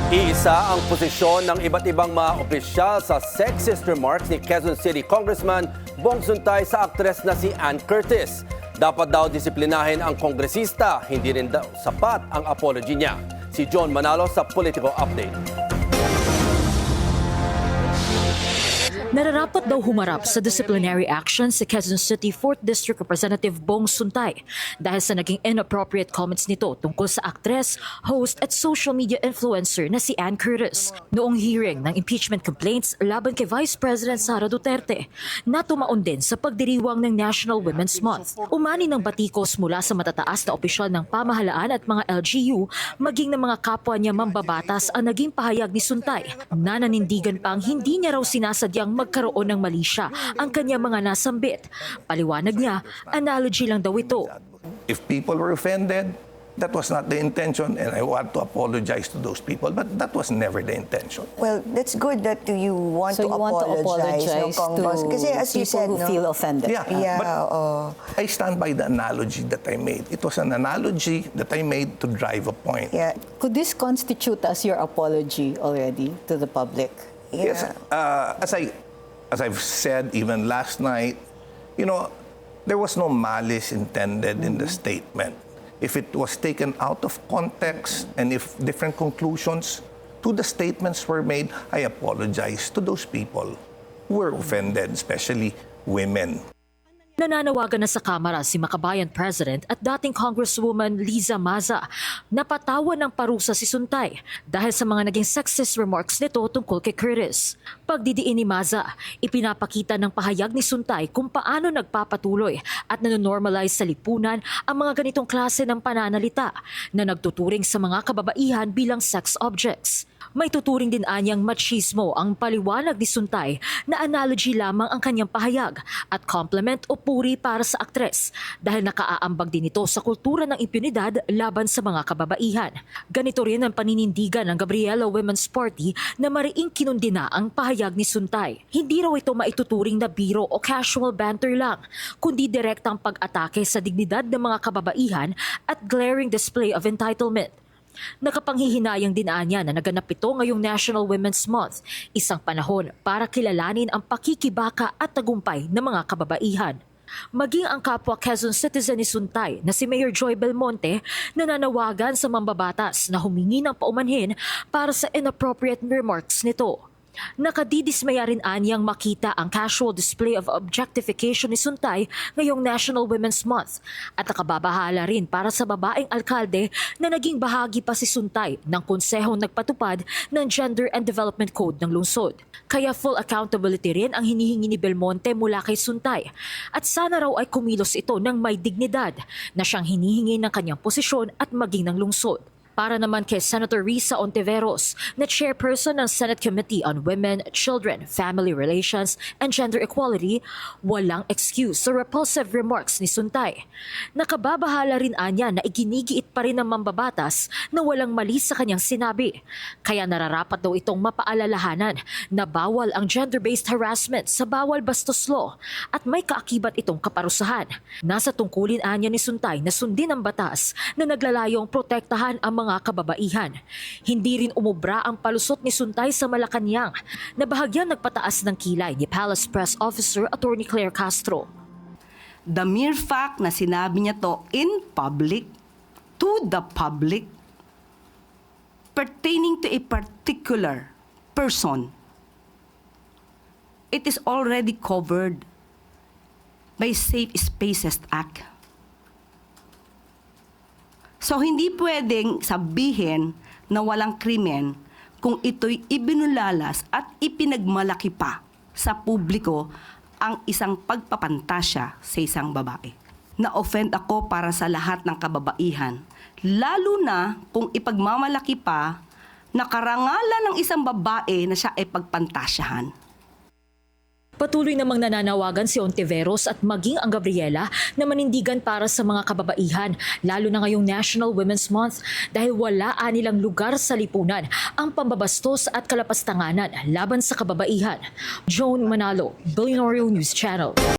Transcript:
Iisa ang posisyon ng iba't ibang mga opisyal sa sexist remarks ni Quezon City Congressman Bong Suntay sa aktres na si Ann Curtis. Dapat daw disiplinahin ang kongresista, hindi rin daw sapat ang apology niya. Si John Manalo sa Politico Update. Nararapat daw humarap sa disciplinary action si Quezon City 4th District Representative Bong Suntay dahil sa naging inappropriate comments nito tungkol sa aktres, host at social media influencer na si Ann Curtis. Noong hearing ng impeachment complaints laban kay Vice President Sara Duterte na tumaon din sa pagdiriwang ng National Women's Month. Umani ng batikos mula sa matataas na opisyal ng pamahalaan at mga LGU maging ng mga kapwa niya mambabatas ang naging pahayag ni Suntay na nanindigan pang hindi niya raw sinasadyang magkaroon ng mali siya ang kanyang mga nasambit. Paliwanag niya, analogy lang daw ito. If people were offended, that was not the intention and I want to apologize to those people, but that was never the intention. Well, that's good that you want to apologize. Kasi as you said, who feel offended. Yeah, but I stand by the analogy that I made. It was an analogy that I made to drive a point. Yeah. Could this constitute as your apology already to the public? Yeah. Yes, as I've said even last night, there was no malice intended in the statement. If it was taken out of context and if different conclusions to the statements were made, I apologize to those people who were offended, especially women. Nananawagan na sa Kamara si Makabayan President at dating Congresswoman Liza Maza na patawan ng parusa si Suntay dahil sa mga naging sexist remarks nito tungkol kay Curtis. Pagdidiin ni Maza, ipinapakita ng pahayag ni Suntay kung paano nagpapatuloy at nanonormalize sa lipunan ang mga ganitong klase ng pananalita na nagtuturing sa mga kababaihan bilang sex objects. May tuturing din anyang machismo ang paliwanag ni Suntay na analogy lamang ang kanyang pahayag at compliment o puri para sa aktres dahil nakaaambag din ito sa kultura ng impunidad laban sa mga kababaihan. Ganito rin ang paninindigan ng Gabriela Women's Party na mariing kinundina ang pahayag ni Suntay. Hindi raw ito maituturing na biro o casual banter lang, kundi direktang pag-atake sa dignidad ng mga kababaihan at glaring display of entitlement. Nakapanghihinayang din anya na naganap ito ngayong National Women's Month, isang panahon para kilalanin ang pakikibaka at tagumpay ng mga kababaihan. Maging ang kapwa Quezon citizen ni Suntay na si Mayor Joy Belmonte nananawagan sa mambabatas na humingi ng paumanhin para sa inappropriate remarks nito. Nakadidismaya rin anyang makita ang casual display of objectification ni Suntay ngayong National Women's Month at nakababahala rin para sa babaeng alkalde na naging bahagi pa si Suntay ng konsehong nagpatupad ng Gender and Development Code ng lungsod. Kaya full accountability rin ang hinihingi ni Belmonte mula kay Suntay at sana raw ay kumilos ito ng may dignidad na siyang hinihingi ng kanyang posisyon at maging ng lungsod. Para naman kay Senator Risa Ontiveros na chairperson ng Senate Committee on Women, Children, Family Relations, and Gender Equality, walang excuse sa repulsive remarks ni Suntay. Nakababahala rin anya na iginigiit pa rin ng mambabatas na walang mali sa kanyang sinabi. Kaya nararapat daw itong mapaalalahanan na bawal ang gender-based harassment sa bawal bastos law at may kaakibat itong kaparusahan. Nasa tungkulin anya ni Suntay na sundin ang batas na naglalayong protektahan ang mga kababaihan. Hindi rin umubra ang palusot ni Suntay sa Malacanang na bahagyang nagpataas ng kilay ni Palace Press Officer Attorney Claire Castro. The mere fact na sinabi niya to in public, to the public, pertaining to a particular person, it is already covered by Safe Spaces Act. So, hindi pwedeng sabihin na walang krimen kung ito'y ibinulalas at ipinagmalaki pa sa publiko ang isang pagpapantasya sa isang babae. Na-offend ako para sa lahat ng kababaihan, lalo na kung ipagmamalaki pa na karangalan ng isang babae na siya ay pagpantasyahan. Patuloy namang nananawagan si Ontiveros at maging ang Gabriela na manindigan para sa mga kababaihan, lalo na ngayong National Women's Month dahil wala anilang lugar sa lipunan ang pambabastos at kalapastanganan laban sa kababaihan. Joan Manalo, Billionaire News Channel.